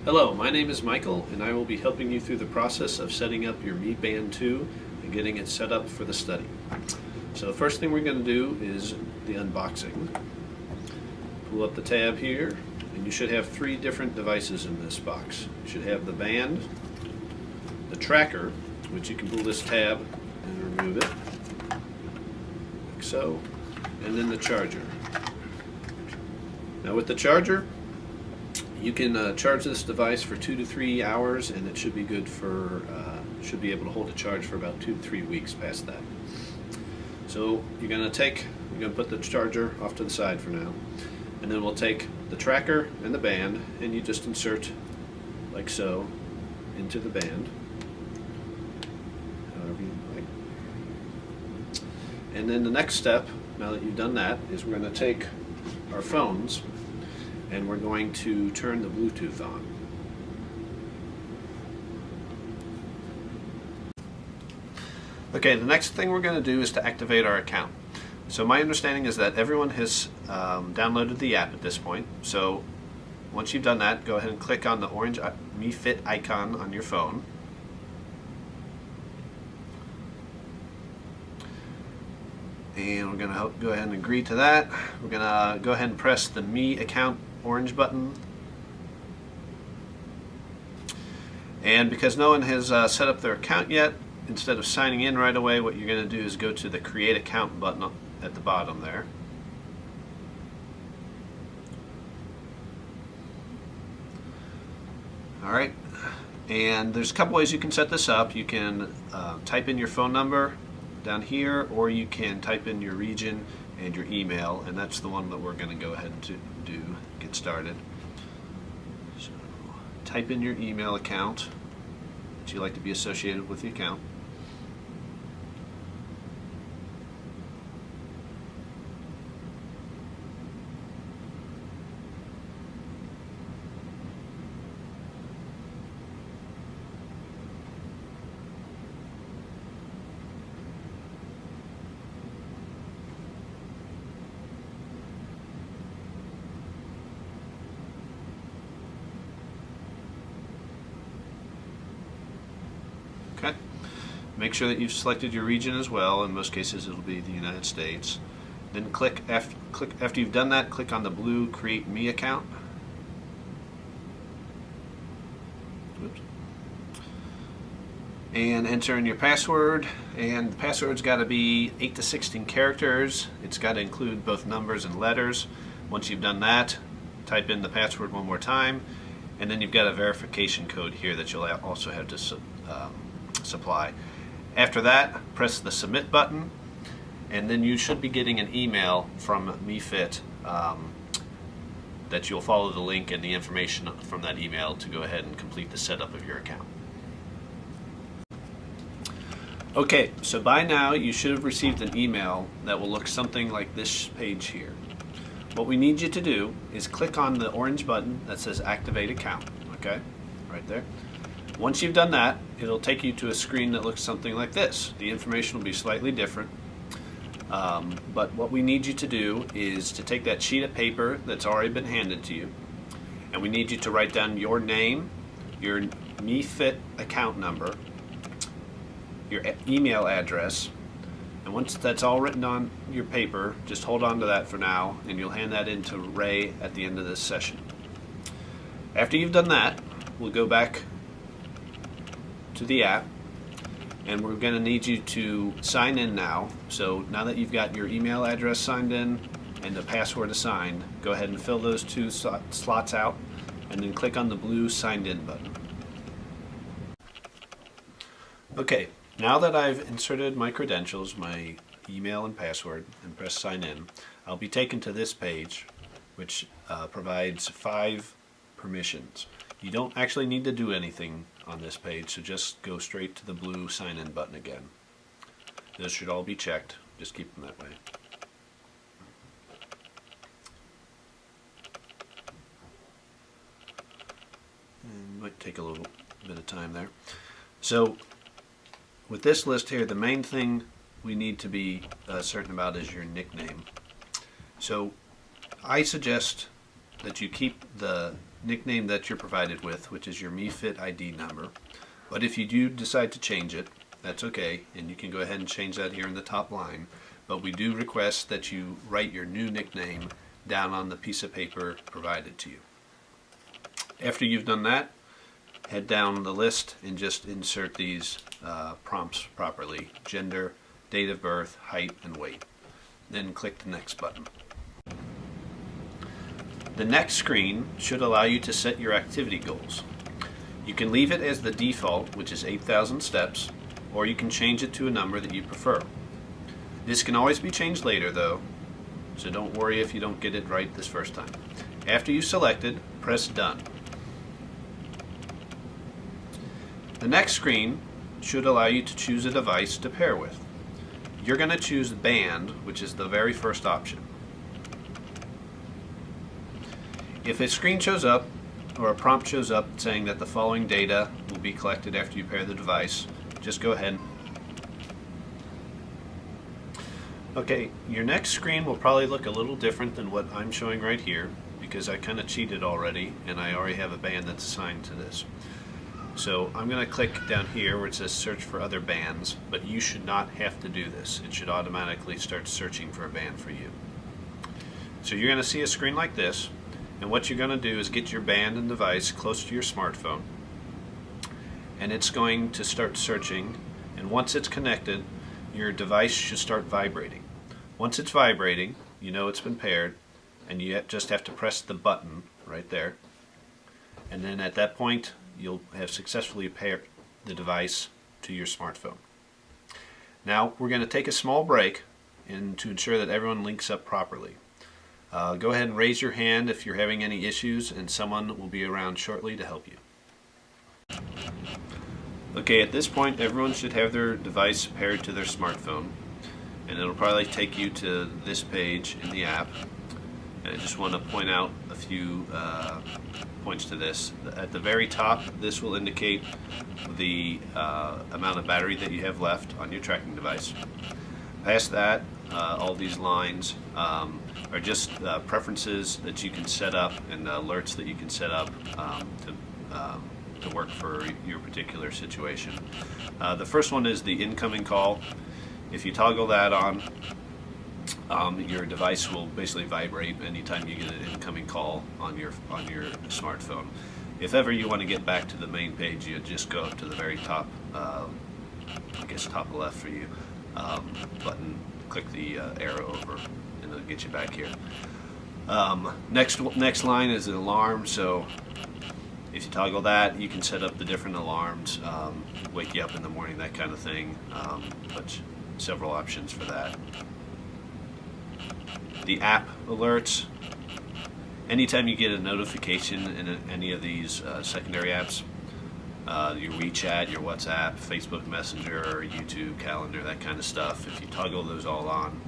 Hello, my name is Michael, and I will be helping you through the process of setting up your Mi Band 2 and getting it set up for the study. So the first thing we're going to do is the unboxing. Pull up the tab here, and you should have three different devices in this box. You should have the band, the tracker, which you can pull this tab and remove it, like so, and then the charger. Now with the charger, you can charge this device for 2 to 3 hours, and it should be good for, should be able to hold a charge for about 2 to 3 weeks past that. So you're going to put the charger off to the side for now, and then we'll take the tracker and the band, and you just insert like so into the band, however you like. And then the next step, now that you've done that, is we're going to take our phones and we're going to turn the Bluetooth on. Okay, the next thing we're going to do is to activate our account. So my understanding is that everyone has downloaded the app at this point. So once you've done that, go ahead and click on the orange Mi Fit icon on your phone. And we're going to go ahead and agree to that. We're going to go ahead and press the Mi account orange button. And because no one has set up their account yet, instead of signing in right away, what you're going to do is go to the Create Account button at the bottom there. Alright, and there's a couple ways you can set this up. You can type in your phone number down here, or you can type in your region and your email, and that's the one that we're going to go ahead and get started. So type in your email account that you like to be associated with the account. Okay. Make sure that you've selected your region as well. In most cases, it'll be the United States. Then after you've done that, click on the blue Create Mi account. Oops. And enter in your password. And the password's got to be 8 to 16 characters. It's got to include both numbers and letters. Once you've done that, type in the password one more time, and then you've got a verification code here that you'll also have to supply. After that, press the submit button, and then you should be getting an email from MiFit that you'll follow the link and the information from that email to go ahead and complete the setup of your account. Okay, so by now you should have received an email that will look something like this page here. What we need you to do is click on the orange button that says Activate Account, okay, right there. Once you've done that, it'll take you to a screen that looks something like this. The information will be slightly different, but what we need you to do is to take that sheet of paper that's already been handed to you, and we need you to write down your name, your MiFit account number, your email address, and once that's all written on your paper, just hold on to that for now, and you'll hand that in to Ray at the end of this session. After you've done that, we'll go back to the app, and we're going to need you to sign in now. So now that you've got your email address signed in and the password assigned, go ahead and fill those two slots out, and then click on the blue Signed In button. Okay, now that I've inserted my credentials, my email and password, and press Sign In, I'll be taken to this page, which provides 5 permissions. You don't actually need to do anything on this page, so just go straight to the blue Sign In button again. Those should all be checked. Just keep them that way. And might take a little bit of time there. So with this list here, the main thing we need to be certain about is your nickname. So I suggest that you keep the nickname that you're provided with, which is your MeFit ID number. But if you do decide to change it, that's okay, and you can go ahead and change that here in the top line. But we do request that you write your new nickname down on the piece of paper provided to you. After you've done that, head down the list and just insert these prompts properly: gender, date of birth, height, and weight. Then click the next button. The next screen should allow you to set your activity goals. You can leave it as the default, which is 8,000 steps, or you can change it to a number that you prefer. This can always be changed later though, so don't worry if you don't get it right this first time. After you've selected, press Done. The next screen should allow you to choose a device to pair with. You're going to choose Band, which is the very first option. If a screen shows up or a prompt shows up saying that the following data will be collected after you pair the device, just go ahead. Okay, your next screen will probably look a little different than what I'm showing right here, because I kind of cheated already and I already have a band that's assigned to this. So I'm going to click down here where it says search for other bands, but you should not have to do this. It should automatically start searching for a band for you. So you're going to see a screen like this, and what you're going to do is get your band and device close to your smartphone, and it's going to start searching, and once it's connected, your device should start vibrating. Once it's vibrating, you know it's been paired, and you just have to press the button right there, and then at that point you'll have successfully paired the device to your smartphone. Now we're going to take a small break and to ensure that everyone links up properly. Go ahead and raise your hand if you're having any issues, and someone will be around shortly to help you. Okay, at this point everyone should have their device paired to their smartphone, and it'll probably take you to this page in the app. And I just want to point out a few points to this. At the very top, this will indicate the amount of battery that you have left on your tracking device. Past that, all these lines are just preferences that you can set up and alerts that you can set up to work for your particular situation. The first one is the incoming call. If you toggle that on, your device will basically vibrate anytime you get an incoming call on your smartphone. If ever you want to get back to the main page, you just go up to the very top, I guess top left for you, button, click the arrow over, and it'll get you back here. Next line is an alarm, so if you toggle that, you can set up the different alarms, wake you up in the morning, that kind of thing, but several options for that. The app alerts. Anytime you get a notification in any of these secondary apps, your WeChat, your WhatsApp, Facebook Messenger, YouTube, Calendar, that kind of stuff, if you toggle those all on,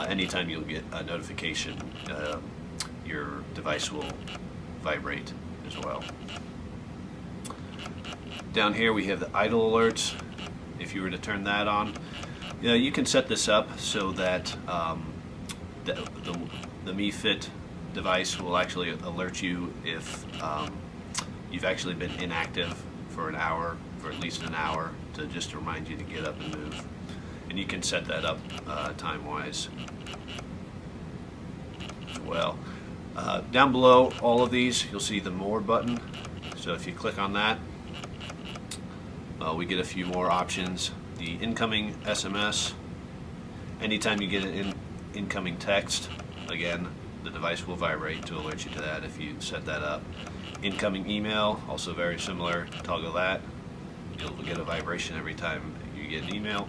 anytime you'll get a notification, your device will vibrate as well. Down here we have the idle alerts. If you were to turn that on, you can set this up so that the MeFit device will actually alert you if you've actually been inactive for an hour, for at least an hour, to just remind you to get up and move. And you can set that up time-wise as well. Down below all of these, you'll see the More button. So if you click on that, we get a few more options. The incoming SMS. Anytime you get an incoming text, again, the device will vibrate to alert you to that if you set that up. Incoming email, also very similar. Toggle that. You'll get a vibration every time you get an email.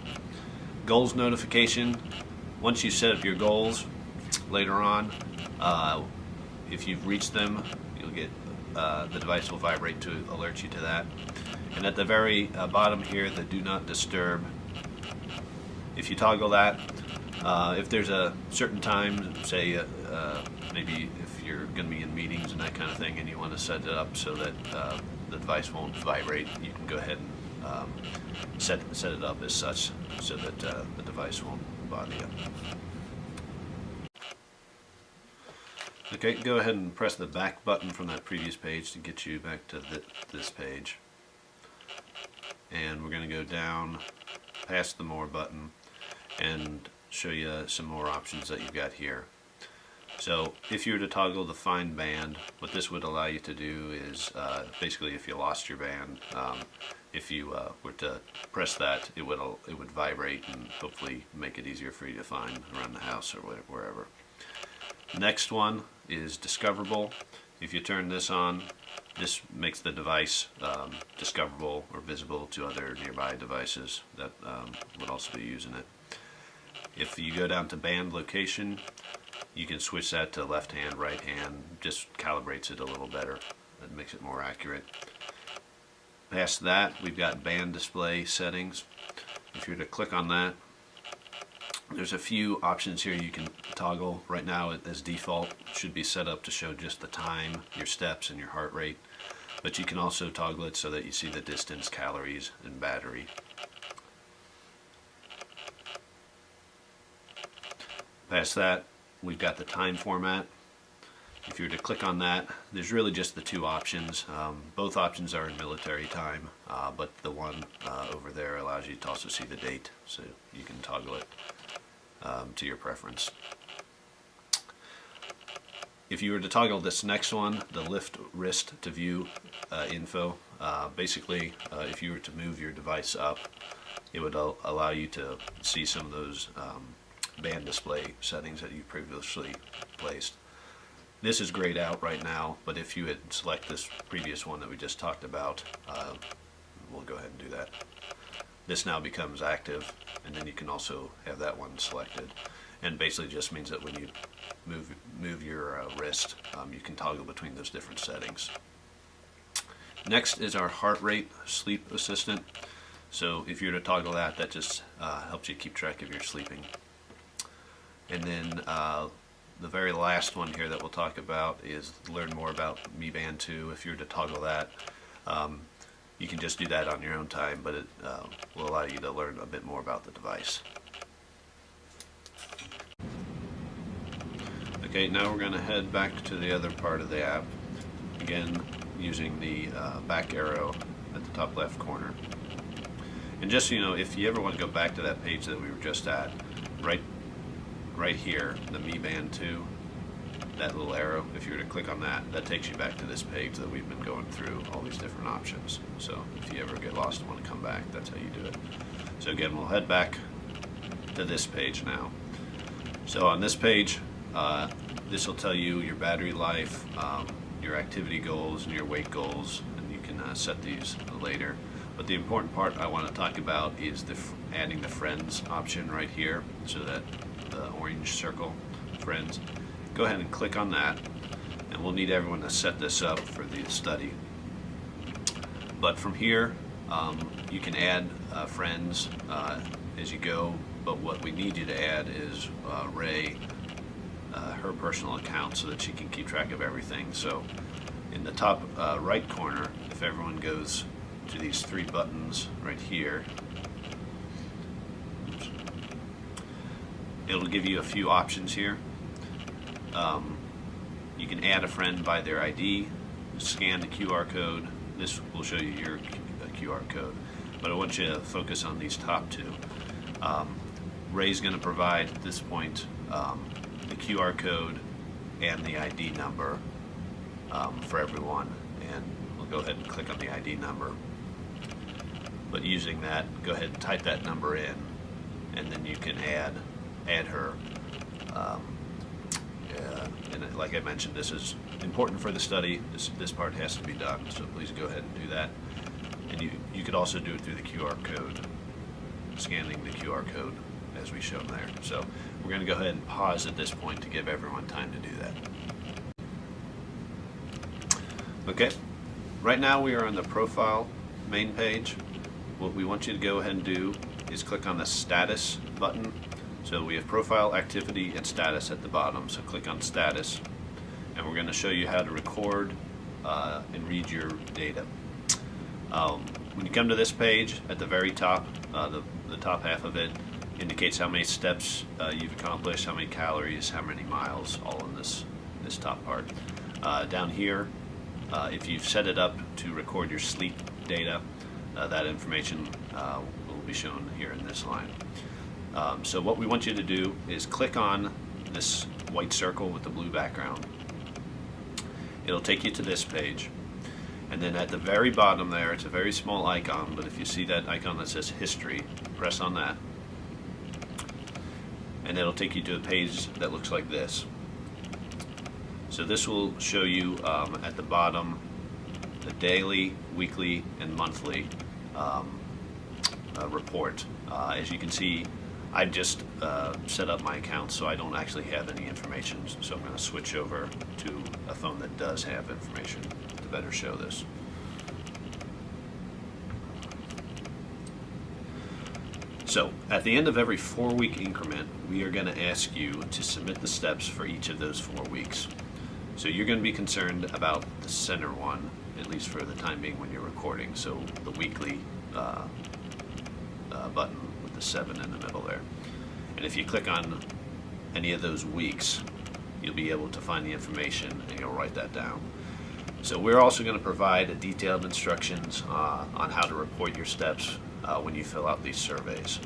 Goals notification. Once you set up your goals, later on, if you've reached them, you'll get the device will vibrate to alert you to that. And at the very bottom here, the Do Not Disturb. If you toggle that, if there's a certain time, say maybe if you're going to be in meetings and that kind of thing, and you want to set it up so that the device won't vibrate, you can go ahead and set it up as such so that the device won't bother you. Okay, go ahead and press the back button from that previous page to get you back to this page. And we're going to go down past the More button and show you some more options that you've got here. So if you were to toggle the Find Band, what this would allow you to do is basically if you lost your band, if you were to press that, it would vibrate and hopefully make it easier for you to find around the house or wherever. Next one is Discoverable. If you turn this on, this makes the device discoverable or visible to other nearby devices that would also be using it. If you go down to Band Location, you can switch that to left hand, right hand, just calibrates it a little better. That makes it more accurate. Past that, we've got Band Display Settings. If you were to click on that, there's a few options here you can toggle. Right now, as default, it should be set up to show just the time, your steps, and your heart rate. But you can also toggle it so that you see the distance, calories, and battery. Past that, we've got the time format. If you were to click on that, there's really just the two options. Both options are in military time, but the one over there allows you to also see the date, so you can toggle it to your preference. If you were to toggle this next one, the Lift Wrist to View info, basically if you were to move your device up, it would allow you to see some of those band display settings that you previously placed. This is grayed out right now, but if you had select this previous one that we just talked about, we'll go ahead and do that. This now becomes active, and then you can also have that one selected. And basically just means that when you move your wrist, you can toggle between those different settings. Next is our heart rate sleep assistant. So if you were to toggle that, that just helps you keep track of your sleeping. And then the very last one here that we'll talk about is learn more about Mi Band 2. If you were to toggle that, you can just do that on your own time, but it will allow you to learn a bit more about the device. Okay, now we're going to head back to the other part of the app, again using the back arrow at the top left corner. And just so you know, if you ever want to go back to that page that we were just at, right here, the Mi Band 2, that little arrow, if you were to click on that, that takes you back to this page that we've been going through all these different options. So if you ever get lost and want to come back, that's how you do it. So again, we'll head back to this page now. So on this page, this will tell you your battery life, your activity goals, and your weight goals, and you can set these later. But the important part I want to talk about is adding the friends option right here, so that the orange circle, friends. Go ahead and click on that, and we'll need everyone to set this up for the study. But from here, you can add friends as you go, but what we need you to add is Ray, her personal account, so that she can keep track of everything. So in the top right corner, if everyone goes to these three buttons right here, it'll give you a few options here. You can add a friend by their ID, scan the QR code. This will show you your QR code, but I want you to focus on these top two. Ray's going to provide at this point the QR code and the ID number for everyone, and we'll go ahead and click on the ID number. But using that, go ahead and type that number in, and then you can add her. And like I mentioned, this is important for the study. This part has to be done, so please go ahead and do that. And you could also do it through the QR code, scanning the QR code as we shown there. So we're going to go ahead and pause at this point to give everyone time to do that. Okay, right now we are on the profile main page. What we want you to go ahead and do is click on the status button. So we have profile, activity, and status at the bottom. So click on status, and we're going to show you how to record and read your data. When you come to this page, at the very top, the top half of it indicates how many steps you've accomplished, how many calories, how many miles, all in this this top part. Down here, if you've set it up to record your sleep data, that information will be shown here in this line. So what we want you to do is click on this white circle with the blue background. It'll take you to this page. And then at the very bottom there, it's a very small icon, but if you see that icon that says History, press on that. And it'll take you to a page that looks like this. So this will show you at the bottom the daily, weekly, and monthly report. As you can see, I've just set up my account, so I don't actually have any information. So I'm going to switch over to a phone that does have information to better show this. So at the end of every 4-week increment, we are going to ask you to submit the steps for each of those 4 weeks. So you're going to be concerned about the center one, at least for the time being when you're recording. So the weekly button with the 7 in the middle there. And if you click on any of those weeks, you'll be able to find the information and you'll write that down. So we're also going to provide detailed instructions on how to report your steps when you fill out these surveys.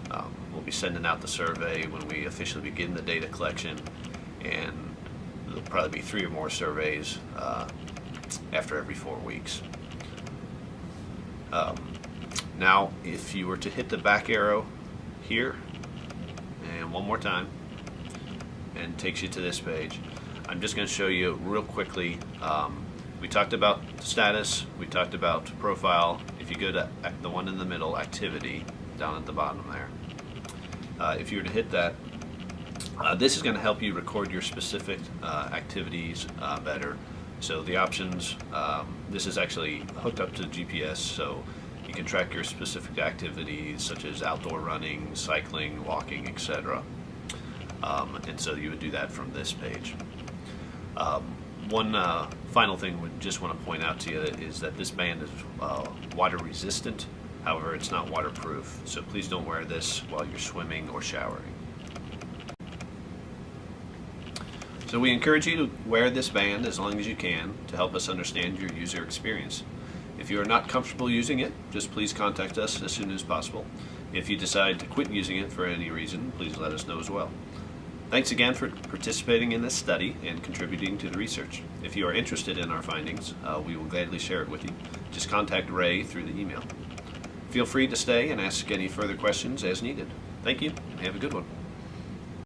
We'll be sending out the survey when we officially begin the data collection, and there'll probably be 3 or more surveys after every 4 weeks. Now, if you were to hit the back arrow here, and one more time, and it takes you to this page, I'm just going to show you real quickly. We talked about status, we talked about profile. If you go to the one in the middle, activity, down at the bottom there, if you were to hit that, this is going to help you record your specific activities better. So the options, this is actually hooked up to GPS, so you can track your specific activities such as outdoor running, cycling, walking, etc. And so you would do that from this page. One final thing we just want to point out to you is that this band is water resistant. However, it's not waterproof, so please don't wear this while you're swimming or showering. So we encourage you to wear this band as long as you can to help us understand your user experience. If you are not comfortable using it, just please contact us as soon as possible. If you decide to quit using it for any reason, please let us know as well. Thanks again for participating in this study and contributing to the research. If you are interested in our findings, we will gladly share it with you. Just contact Ray through the email. Feel free to stay and ask any further questions as needed. Thank you, and have a good one.